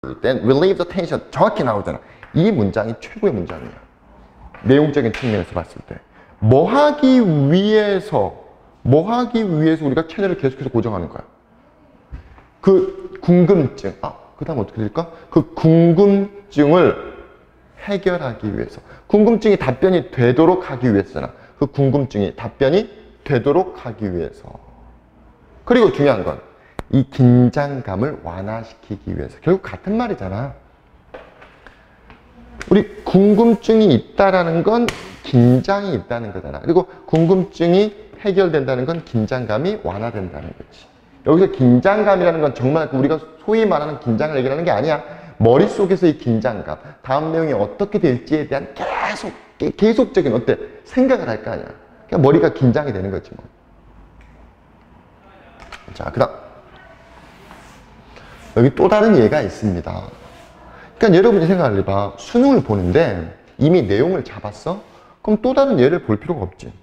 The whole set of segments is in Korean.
then relieve the tension. 정확히 나오잖아. 이 문장이 최고의 문장이야. 내용적인 측면에서 봤을 때. 뭐 하기 위해서 우리가 체내를 계속해서 고정하는 거야. 그 궁금증. 그 다음 어떻게 될까? 그 궁금증을 해결하기 위해서. 궁금증이 답변이 되도록 하기 위해서잖아. 그 궁금증이 답변이 되도록 하기 위해서. 그리고 중요한 건 이 긴장감을 완화시키기 위해서. 결국 같은 말이잖아. 우리 궁금증이 있다라는 건 긴장이 있다는 거잖아. 그리고 궁금증이 해결된다는 건 긴장감이 완화된다는 거지. 여기서 긴장감이라는 건 정말 우리가 소위 말하는 긴장을 얘기하는 게 아니야. 머릿속에서 이 긴장감, 다음 내용이 어떻게 될지에 대한 계속적인 생각을 할 거 아니야. 그러니까 머리가 긴장이 되는 거지 뭐. 자, 그 다음 여기 또 다른 예가 있습니다. 그러니까 여러분이 생각을 해봐. 수능을 보는데 이미 내용을 잡았어? 그럼 또 다른 예를 볼 필요가 없지.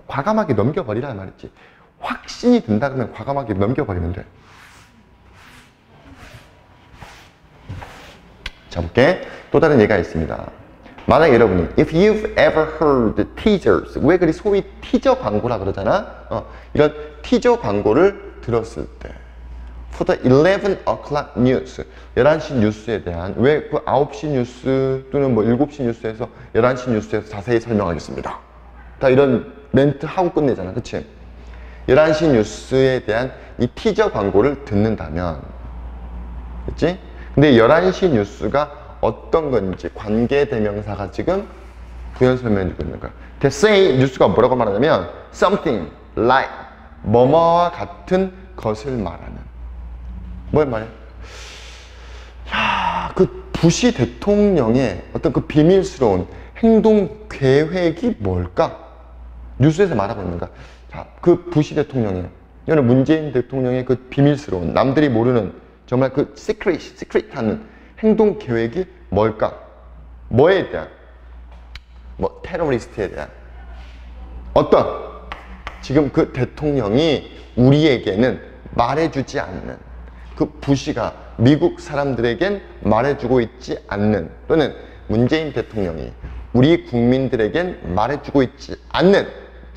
과감하게 넘겨버리라 말이지. 확신이 든다 그러면 과감하게 넘겨버리면 돼. 자, 볼게. 또 다른 예가 있습니다. 만약 여러분이 If you've ever heard teasers, 왜 그리 소위 티저 광고라 그러잖아? 이런 티저 광고를 들었을 때 For the 11 o'clock news, 11시 뉴스에 대한, 왜 그 9시 뉴스 또는 뭐 7시 뉴스에서 11시 뉴스에서 자세히 설명하겠습니다. 다 이런 멘트 하고 끝내잖아. 그치? 11시 뉴스에 대한 이 티저 광고를 듣는다면, 그치? 근데 11시 뉴스가 어떤 건지 관계대명사가 지금 부연 설명해주고 있는 거야. They say 뉴스가 뭐라고 말하냐면 something like 뭐뭐와 같은 것을 말하는. 뭘 말해? 야, 그 부시 대통령의 어떤 그 비밀스러운 행동 계획이 뭘까? 뉴스에서 말하고 있는가? 자, 그 부시 대통령의, 이거는 문재인 대통령의 그 비밀스러운, 남들이 모르는 정말 그 시크릿하는 행동 계획이 뭘까? 뭐에 대한? 뭐 테러리스트에 대한 어떤 지금 그 대통령이 우리에게는 말해주지 않는, 그 부시가 미국 사람들에겐 말해주고 있지 않는, 또는 문재인 대통령이 우리 국민들에겐 말해주고 있지 않는,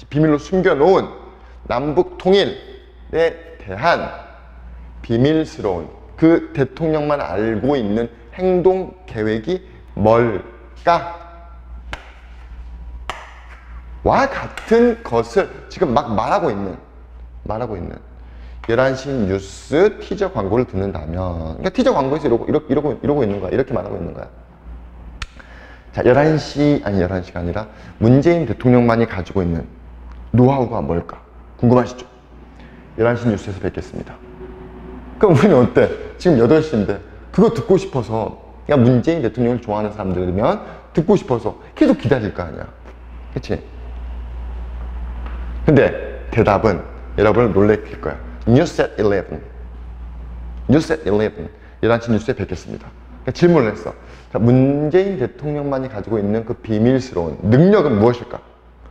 비밀로 숨겨놓은 남북 통일에 대한 비밀스러운 그 대통령만 알고 있는 행동 계획이 뭘까? 와 같은 것을 지금 막 말하고 있는 11시 뉴스 티저 광고를 듣는다면, 그러니까 티저 광고에서 이러고 있는 거야. 이렇게 말하고 있는 거야. 자, 11시가 아니라 문재인 대통령만이 가지고 있는 노하우가 뭘까? 궁금하시죠? 11시 뉴스에서 뵙겠습니다. 그럼 우리는 어때? 지금 8시인데 그거 듣고 싶어서, 그러니까 문재인 대통령을 좋아하는 사람들이면 듣고 싶어서 계속 기다릴 거 아니야. 그치? 근데 대답은 여러분을 놀래킬 거야. News at 11. News at 11. 11시 뉴스에 뵙겠습니다. 그러니까 질문을 했어. 자, 문재인 대통령만이 가지고 있는 그 비밀스러운 능력은 무엇일까?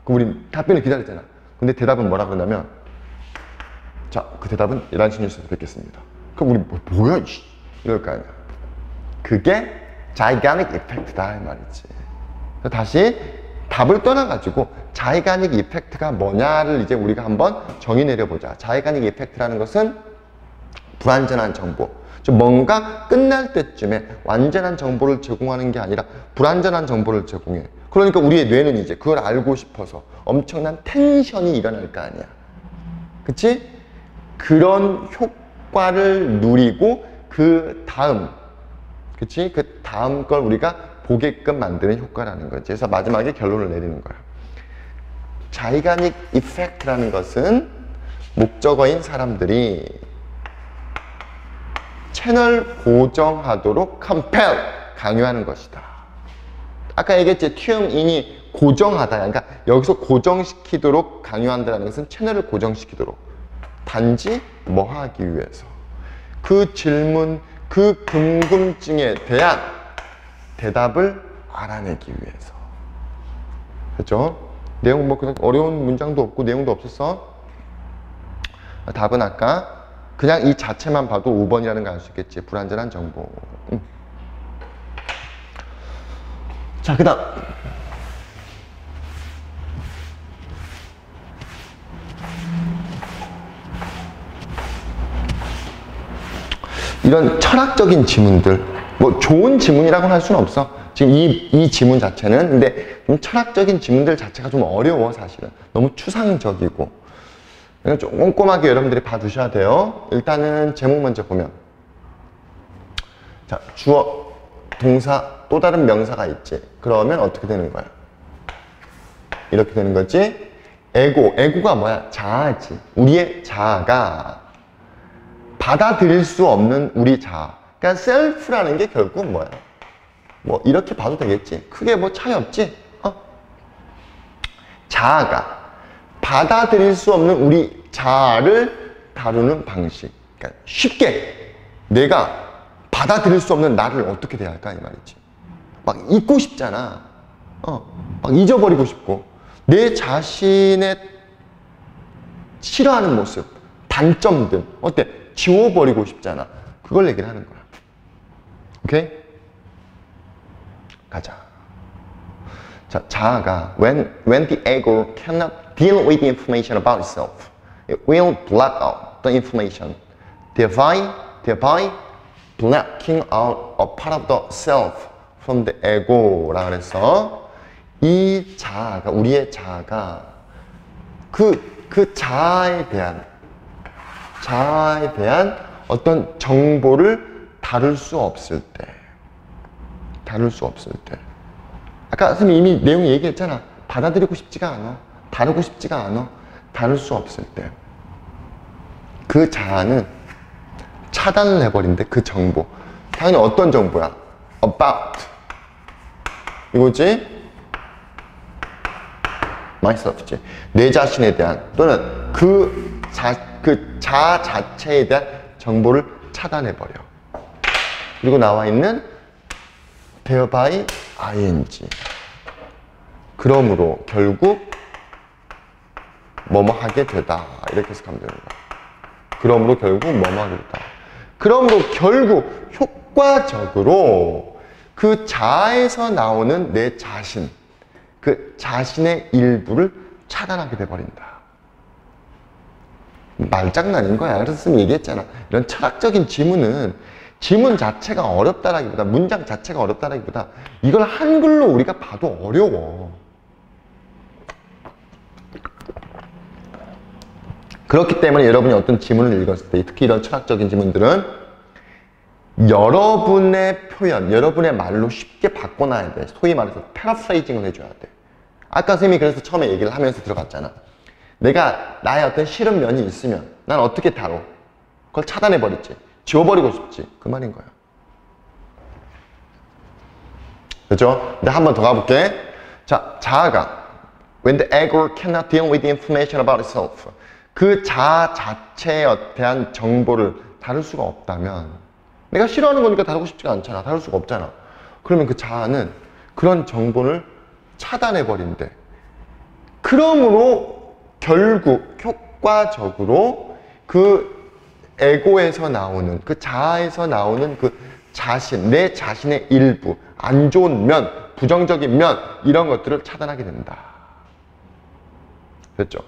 그럼 우리 답변을 기다렸잖아. 근데 대답은 뭐라 그러냐면, 자, 그 대답은 11시 뉴스에서 뵙겠습니다. 그럼 우리 뭐야 이씨 이럴 거 아니야. 그게 자이가닉 이펙트다 이 말이지. 다시 답을 떠나가지고 자이가닉 이펙트가 뭐냐를 이제 우리가 한번 정의 내려보자. 자이가닉 이펙트라는 것은 불완전한 정보, 좀 뭔가 끝날 때쯤에 완전한 정보를 제공하는 게 아니라 불완전한 정보를 제공해. 그러니까 우리의 뇌는 이제 그걸 알고 싶어서 엄청난 텐션이 일어날 거 아니야. 그치? 그런 효과를 누리고 그 다음, 그치? 그 다음 걸 우리가 보게끔 만드는 효과라는 거지. 그래서 마지막에 결론을 내리는 거야. 자이가닉 이펙트라는 것은 목적어인 사람들이 채널 고정하도록 compel, 강요하는 것이다. 아까 얘기했지, 튜닝이 고정하다. 그러니까 여기서 고정시키도록 강요한다는 것은 채널을 고정시키도록. 단지 뭐 하기 위해서. 그 질문, 그 궁금증에 대한 대답을 알아내기 위해서. 그렇죠? 내용 뭐 그냥 어려운 문장도 없고 내용도 없었어. 답은 아까 그냥 이 자체만 봐도 5번이라는 거 알 수 있겠지. 불완전한 정보. 자, 그 다음. 이런 철학적인 지문들, 뭐 좋은 지문이라고는 할 수는 없어. 지금 이 지문 자체는. 근데 좀 철학적인 지문들 자체가 좀 어려워, 사실은. 너무 추상적이고. 그러니까 좀 꼼꼼하게 여러분들이 봐두셔야 돼요. 일단은 제목 먼저 보면. 자, 주어, 동사, 또 다른 명사가 있지. 그러면 어떻게 되는 거야? 이렇게 되는 거지. 에고가 뭐야? 자아지. 우리의 자아가 받아들일 수 없는 우리 자아. 그러니까 셀프라는 게 결국 뭐야? 뭐 이렇게 봐도 되겠지. 크게 뭐 차이 없지? 자아가 받아들일 수 없는 우리 자아를 다루는 방식. 그러니까 쉽게 내가 받아들일 수 없는 나를 어떻게 대할까 이 말이지. 막 잊고 싶잖아. 막 잊어버리고 싶고 내 자신의 싫어하는 모습, 단점들 어때? 지워버리고 싶잖아. 그걸 얘기를 하는 거야. 오케이? 가자. 자, 자아가 when the ego cannot deal with the information about itself, it will block out the information, thereby blocking out a part of the self from the ego라 그래서 이 자아가 우리의 자아가 그 자아에 대한 어떤 정보를 다룰 수 없을 때 아까 선생님이 이미 내용 얘기했잖아. 받아들이고 싶지가 않아. 다루고 싶지가 않아. 다룰 수 없을 때 그 자아는 차단을 해버린대. 그 정보. 당연히 어떤 정보야? About 이거지? myself지. 내 자신에 대한 또는 그 자아 자체에 대한 정보를 차단해버려. 그리고 나와 있는 thereby ing. 그러므로 결국 뭐뭐 하게 되다. 이렇게 해석하면 되는 거야. 그러므로 결국 뭐뭐 하게 되다. 그러므로 결국 효과적으로 그 자아에서 나오는 내 자신, 그 자신의 일부를 차단하게 돼버린다. 말장난인 거야. 그래서 선생님이 얘기했잖아. 이런 철학적인 지문은 지문 자체가 어렵다라기보다 문장 자체가 어렵다라기보다 이걸 한글로 우리가 봐도 어려워. 그렇기 때문에 여러분이 어떤 지문을 읽었을 때 특히 이런 철학적인 지문들은 여러분의 표현, 여러분의 말로 쉽게 바꿔놔야 돼. 소위 말해서 패러프레이징을 해줘야 돼. 아까 선생님이 그래서 처음에 얘기를 하면서 들어갔잖아. 내가 나의 어떤 싫은 면이 있으면 난 어떻게 다뤄? 그걸 차단해버리지. 지워버리고 싶지. 그 말인 거야. 그렇죠? 근데 한 번 더 가볼게. 자, 자아가 when the ego cannot deal with the information about itself. 그 자아 자체에 대한 정보를 다룰 수가 없다면 내가 싫어하는 거니까 다루고 싶지가 않잖아. 다룰 수가 없잖아. 그러면 그 자아는 그런 정보를 차단해버린대. 그러므로 결국 효과적으로 그 에고에서 나오는 그 자아에서 나오는 그 자신, 내 자신의 일부, 안 좋은 면, 부정적인 면 이런 것들을 차단하게 된다. 됐죠?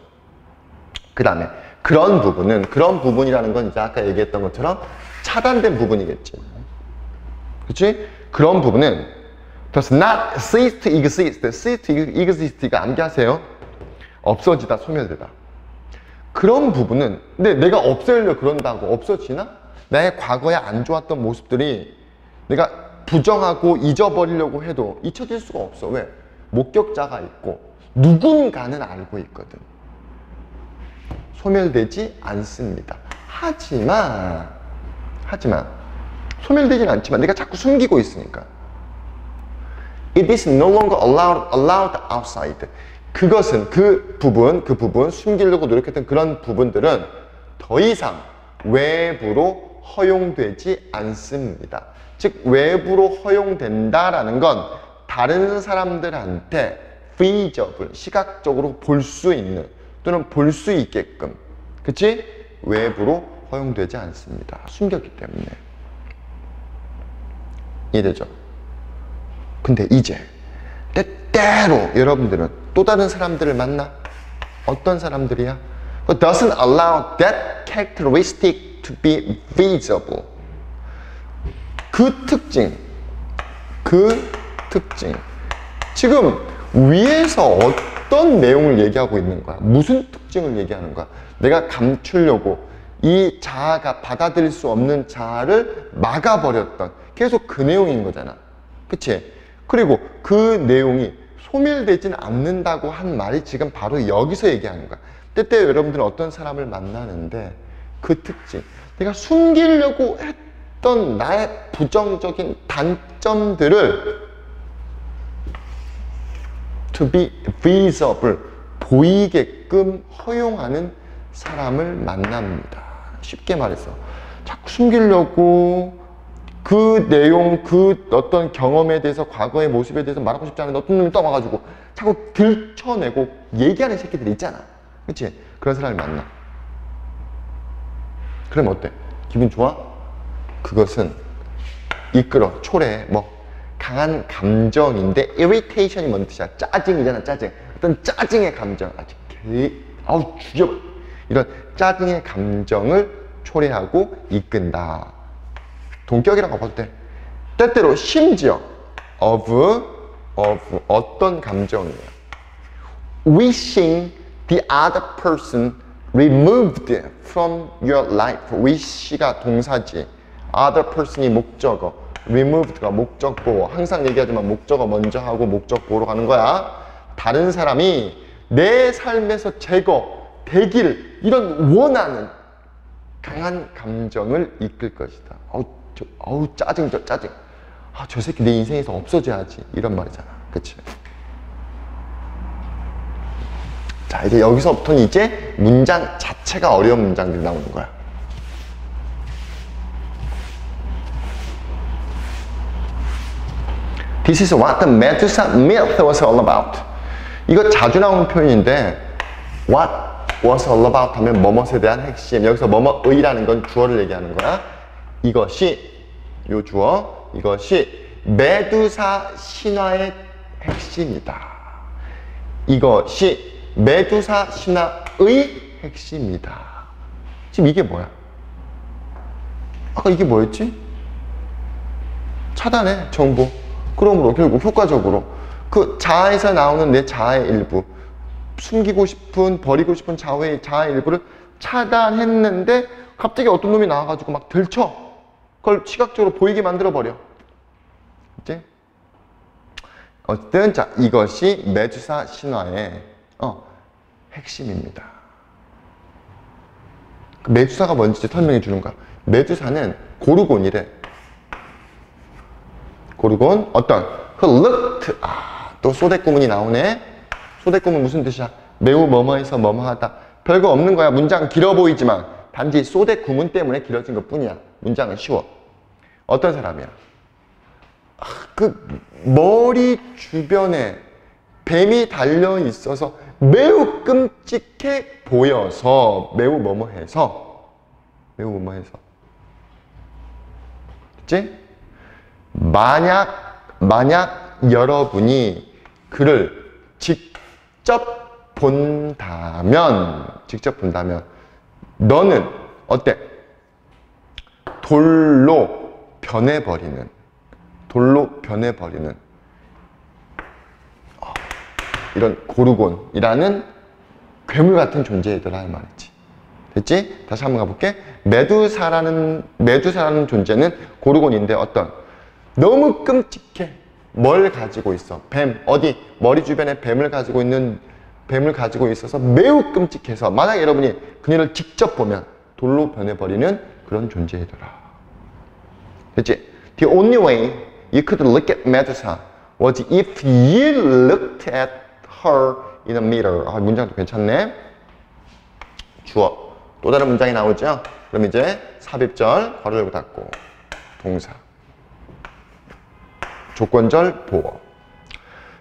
그 다음에 그런 부분이라는 건 이제 아까 얘기했던 것처럼 차단된 부분이겠지. 그치? 그런 부분은 does not cease to exist. cease to exist가 암기하세요. 없어지다, 소멸되다. 그런 부분은 근데 내가 없애려고 그런다고 없어지나? 나의 과거에 안 좋았던 모습들이 내가 부정하고 잊어버리려고 해도 잊혀질 수가 없어. 왜? 목격자가 있고 누군가는 알고 있거든. 소멸되지 않습니다. 하지만 소멸되진 않지만 내가 자꾸 숨기고 있으니까 it is no longer allowed outside. 그것은 그 부분 숨기려고 노력했던 그런 부분들은 더 이상 외부로 허용되지 않습니다. 즉 외부로 허용된다라는 건 다른 사람들한테 feasible, 시각적으로 볼 수 있는 또는 볼 수 있게끔 그치? 외부로 허용되지 않습니다. 숨겼기 때문에. 이해되죠? 근데 이제 때때로 여러분들은 또 다른 사람들을 만나? 어떤 사람들이야? But doesn't allow that characteristic to be visible. 그 특징. 지금 위에서 어떤 내용을 얘기하고 있는 거야? 무슨 특징을 얘기하는 거야? 내가 감추려고 이 자아가 받아들일 수 없는 자아를 막아버렸던 계속 그 내용인 거잖아. 그치? 그리고 그 내용이 소멸되진 않는다고 한 말이 지금 바로 여기서 얘기하는 거야. 때때 여러분들은 어떤 사람을 만나는데 그 특징, 내가 숨기려고 했던 나의 부정적인 단점들을 to be visible, 보이게끔 허용하는 사람을 만납니다. 쉽게 말해서 자꾸 숨기려고 그 내용, 그 어떤 경험에 대해서, 과거의 모습에 대해서 말하고 싶지 않은데 어떤 놈이 떠와가지고 자꾸 들춰내고 얘기하는 새끼들 있잖아. 그치? 그런 사람을 만나. 그럼 어때? 기분 좋아? 그것은 이끌어, 초래해. 강한 감정인데 irritation이 뭔 뜻이야? 짜증이잖아, 짜증. 어떤 짜증의 감정. 아주 아우 죽여버려. 이런 짜증의 감정을 초래하고 이끈다. 동격이라고 봐도 돼. 때때로 심지어 of 어떤 감정이야. wishing the other person removed from your life. wish가 동사지, other person이 목적어, removed가 목적보. 항상 얘기하지만 목적어 먼저 하고 목적보로 가는 거야. 다른 사람이 내 삶에서 제거되길 이런 원하는 강한 감정을 이끌 것이다. 짜증. 저 새끼 내 인생에서 없어져야지. 이런 말이잖아. 그치? 자, 이제 여기서부터는 이제 문장 자체가 어려운 문장들이 나오는 거야. This is what the Medusa myth was all about. 이거 자주 나오는 표현인데 what was all about 하면 뭐뭇에 대한 핵심. 여기서 뭐뭐의라는 건 주어를 얘기하는 거야. 이것이, 요 주어, 이것이 메두사 신화의 핵심이다. 이것이 메두사 신화의 핵심이다. 지금 이게 뭐야? 아까 이게 뭐였지? 차단해, 정보. 그러므로 결국 효과적으로 그 자아에서 나오는 내 자아의 일부, 숨기고 싶은, 버리고 싶은 자아의 일부를 차단했는데 갑자기 어떤 놈이 나와가지고 막 들쳐. 그걸 시각적으로 보이게 만들어버려. 그치? 어쨌든 자, 이것이 메두사 신화의 핵심입니다. 그 메두사가 뭔지 설명해 주는 거야. 메두사는 고르곤이래. 고르곤 어떤 who looked, 또 소대구문이 나오네. 소대구문 무슨 뜻이야? 매우 뭐뭐해서 뭐뭐하다. 별거 없는 거야. 문장 길어 보이지만 단지 소대구문 때문에 길어진 것 뿐이야. 문장은 쉬워. 어떤 사람이야? 그 머리 주변에 뱀이 달려 있어서 매우 끔찍해 보여서, 매우 뭐뭐해서. 그치? 만약 여러분이 그를 직접 본다면 너는 어때? 돌로 변해버리는 이런 고르곤이라는 괴물 같은 존재이더라 이 말이지. 됐지? 다시 한번 가볼게. 메두사라는 존재는 고르곤인데 어떤? 너무 끔찍해. 뭘 가지고 있어? 뱀. 어디? 머리 주변에 뱀을 가지고 있어서 매우 끔찍해서 만약 여러분이 그녀를 직접 보면 돌로 변해버리는 그런 존재이더라. 됐지? The only way you could look at Medusa was if you looked at her in a mirror. 문장도 괜찮네. 주어. 또 다른 문장이 나오죠? 그럼 이제 삽입절, 괄호 열고 닫고, 동사. 조건절, 보어.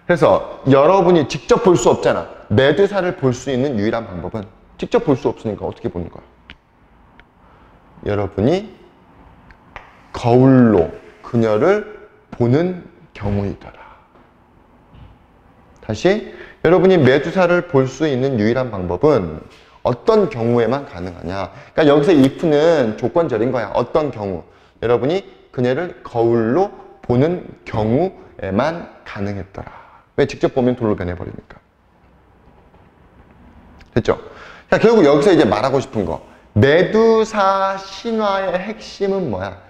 그래서 여러분이 직접 볼 수 없잖아. 메두사를 볼 수 있는 유일한 방법은 직접 볼 수 없으니까 어떻게 보는 거야? 여러분이 거울로 그녀를 보는 경우이더라. 다시 여러분이 메두사를 볼 수 있는 유일한 방법은 어떤 경우에만 가능하냐. 그러니까 여기서 if는 조건절인 거야. 어떤 경우. 여러분이 그녀를 거울로 보는 경우에만 가능했더라. 왜? 직접 보면 돌로 변해버리니까. 됐죠? 그러니까 결국 여기서 이제 말하고 싶은 거. 메두사 신화의 핵심은 뭐야?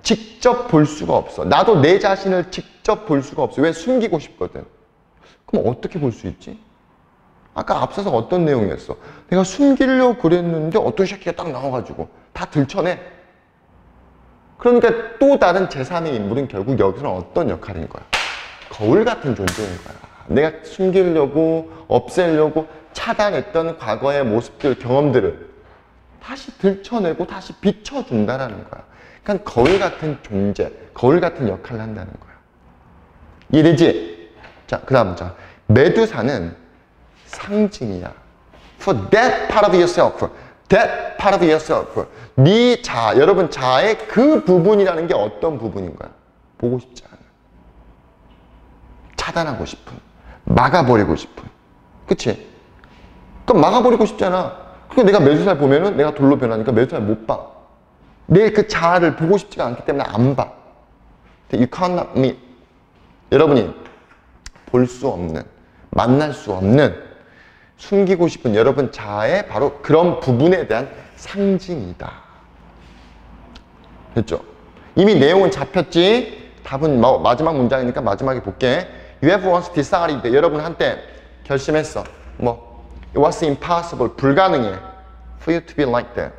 직접 볼 수가 없어. 나도 내 자신을 직접 볼 수가 없어. 왜? 숨기고 싶거든. 그럼 어떻게 볼 수 있지? 아까 앞서서 어떤 내용이었어? 내가 숨기려고 그랬는데 어떤 새끼가 딱 나와가지고 다 들춰내. 그러니까 또 다른 제3의 인물은 결국 여기서는 어떤 역할인 거야? 거울 같은 존재인 거야. 내가 숨기려고 없애려고 차단했던 과거의 모습들, 경험들을 다시 들춰내고 다시 비춰준다라는 거야. 그러니까 거울 같은 존재, 거울 같은 역할을 한다는 거야. 이해되지? 자, 그 다음 자, 메두사는 상징이야. For that part of yourself. That part of yourself. 네 자, 여러분 자의 그 부분이라는 게 어떤 부분인 거야? 보고 싶지 않아. 차단하고 싶은. 막아버리고 싶은. 그치? 그럼 막아버리고 싶잖아. 그러니까 내가 메두사를 보면은 내가 돌로 변하니까 메두사를 못 봐. 내 그 자아를 보고 싶지가 않기 때문에 안 봐. You cannot meet. 여러분이 볼 수 없는, 만날 수 없는, 숨기고 싶은 여러분 자아의 바로 그런 부분에 대한 상징이다. 됐죠? 이미 내용은 잡혔지? 답은 마지막 문장이니까 마지막에 볼게. You have once decided. 여러분 한때 결심했어. It was impossible. 불가능해. For you to be like that.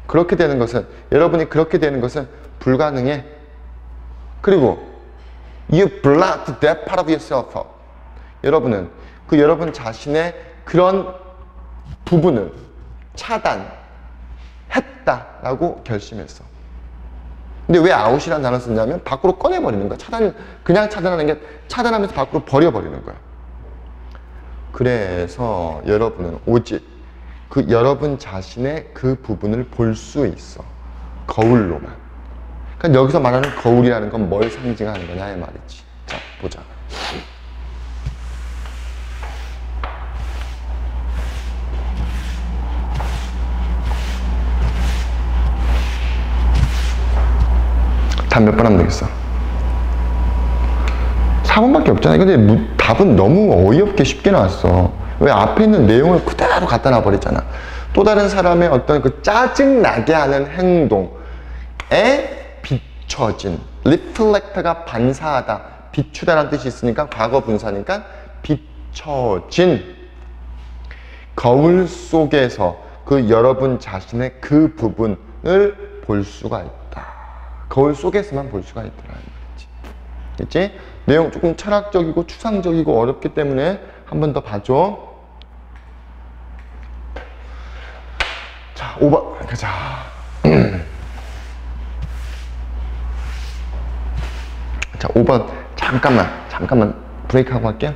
그렇게 되는 것은, 여러분이 그렇게 되는 것은 불가능해. 그리고 you blocked that part of yourself up. 여러분은 그 여러분 자신의 그런 부분을 차단했다라고 결심했어. 근데 왜 아웃이라는 단어를 쓰냐면 밖으로 꺼내버리는 거야. 그냥 차단하는 게 차단하면서 밖으로 버려버리는 거야. 그래서 여러분은 오직 그 여러분 자신의 그 부분을 볼 수 있어. 거울로만. 그러니까 여기서 말하는 거울이라는 건 뭘 상징하는 거냐 이 말이지. 자, 보자. 답 몇 번 하면 되겠어? 4번밖에 없잖아. 근데 답은 너무 어이없게 쉽게 나왔어. 왜? 앞에 있는 내용을 그대로 갖다 놔버리잖아. 또 다른 사람의 어떤 그 짜증나게 하는 행동에 비춰진, reflect가 반사하다, 비추다라는 뜻이 있으니까 과거 분사니까 비춰진 거울 속에서 그 여러분 자신의 그 부분을 볼 수가 있다. 거울 속에서만 볼 수가 있더라. 됐지? 내용 조금 철학적이고 추상적이고 어렵기 때문에 한 번 더 봐줘. 자, 5번 가자. 자, 5번 잠깐만 브레이크하고 할게요.